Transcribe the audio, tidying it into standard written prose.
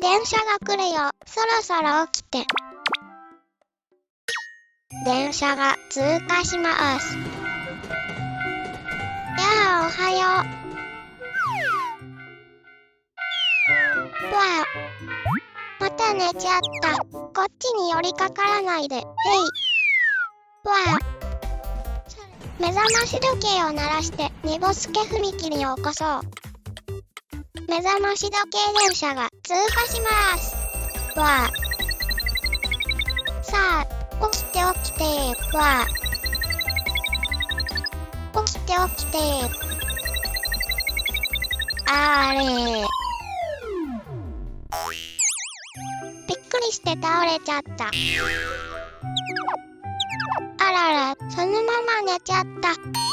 電車が来るよ。そろそろ起きて。電車が通過します。やあ、おはよう。わあ、また寝ちゃった。こっちに寄りかからないで。へい。わあ。目覚まし時計を鳴らして寝ぼすけ踏切を起こそう。目覚まし時計電車が通過します。わあ。さあ、起きて起きて。わあ。起きて起きて。あれ。びっくりして倒れちゃった。あらら、そのまま寝ちゃった。